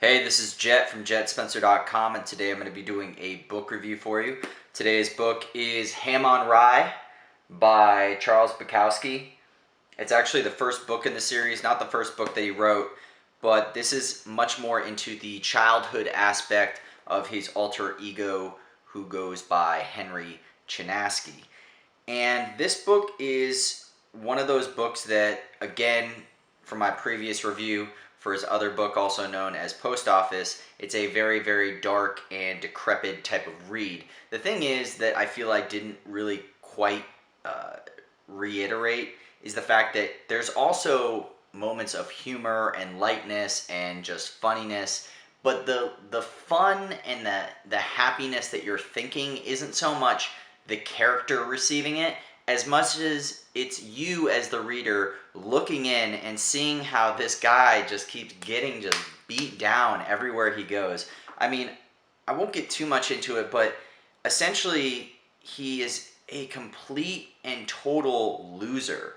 Hey, this is Jecht from JechtSpencer.com, and today I'm going to be doing a book review for you. Today's book is Ham on Rye by Charles Bukowski. It's actually the first book in the series, not the first book that he wrote, but this is much more into the childhood aspect of his alter ego who goes by Henry Chinaski. And this book is one of those books that, again, from my previous review for his other book, also known as Post Office, it's a very, very dark and decrepit type of read. The thing is that I feel I didn't really quite reiterate is the fact that there's also moments of humor and lightness and just funniness, but the fun and the happiness that you're thinking isn't so much the character receiving it as much as it's you as the reader looking in and seeing how this guy just keeps getting just beat down everywhere he goes. I mean, I won't get too much into it, but essentially he is a complete and total loser.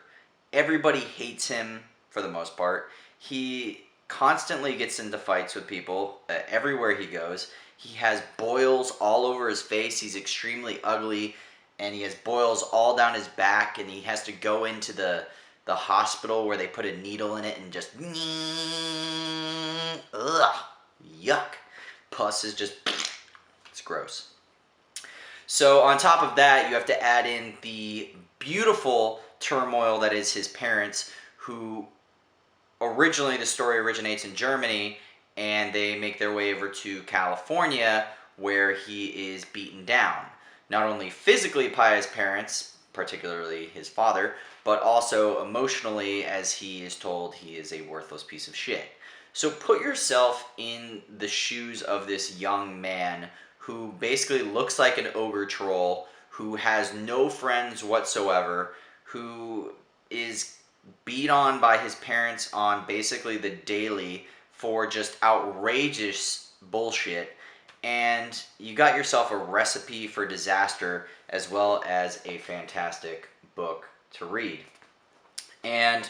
Everybody hates him for the most part. He constantly gets into fights with people everywhere he goes. He has boils all over his face. He's extremely ugly, and he has boils all down his back, and he has to go into the hospital where they put a needle in it and just ugh, yuck. Pus is just, it's gross. So on top of that, you have to add in the beautiful turmoil that is his parents, who originally the story originates in Germany, and they make their way over to California where he is beaten down. Not only physically by his parents, particularly his father, but also emotionally, as he is told he is a worthless piece of shit. So put yourself in the shoes of this young man who basically looks like an ogre troll, who has no friends whatsoever, who is beat on by his parents on basically the daily for just outrageous bullshit, and you got yourself a recipe for disaster as well as a fantastic book to read. And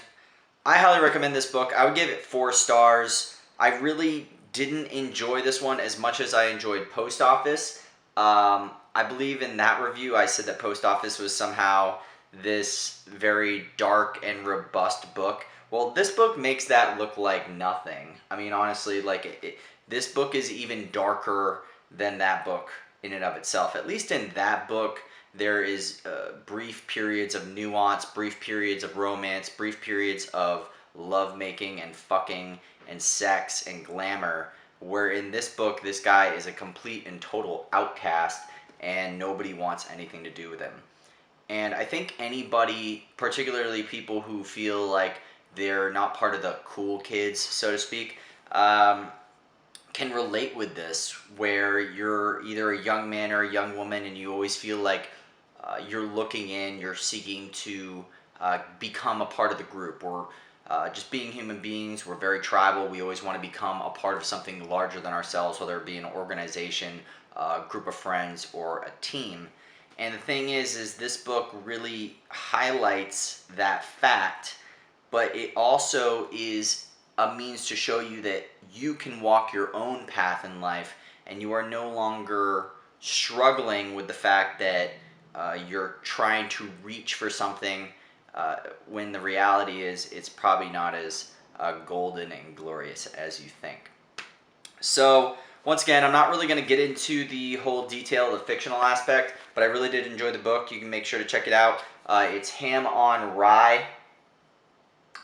I highly recommend this book. I would give it 4 stars. I really didn't enjoy this one as much as I enjoyed Post Office. I believe in that review I said that Post Office was somehow this very dark and robust book. Well, this book makes that look like nothing. I mean, honestly, like this book is even darker than that book in and of itself. At least in that book, there is brief periods of nuance, brief periods of romance, brief periods of lovemaking and fucking and sex and glamour, where in this book, this guy is a complete and total outcast and nobody wants anything to do with him. And I think anybody, particularly people who feel like they're not part of the cool kids, so to speak, can relate with this, where you're either a young man or a young woman and you always feel like you're looking in, you're seeking to become a part of the group. Or just being human beings, we're very tribal. We always want to become a part of something larger than ourselves, whether it be an organization, a group of friends, or a team. And the thing is this book really highlights that fact, but it also is a means to show you that you can walk your own path in life, and you are no longer struggling with the fact that you're trying to reach for something when the reality is it's probably not as golden and glorious as you think. So once again, I'm not really going to get into the whole detail of the fictional aspect, but I really did enjoy the book. You can make sure to check it out. It's Ham on Rye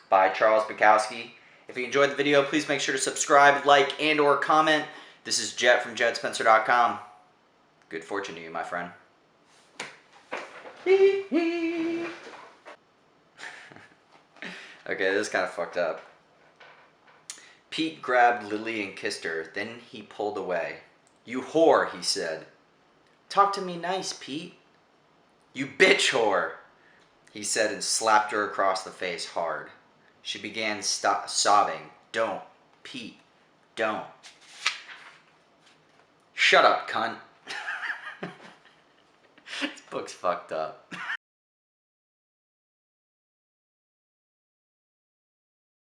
by Charles Bukowski. If you enjoyed the video, please make sure to subscribe, like, and or comment. This is Jecht from JechtSpencer.com. Good fortune to you, my friend. Okay, this is kind of fucked up. Pete grabbed Lily and kissed her. Then he pulled away. "You whore," he said. "Talk to me nice, Pete." "You bitch whore," he said, and slapped her across the face hard. She began sobbing. "Don't, Pete, don't." "Shut up, cunt." This book's fucked up.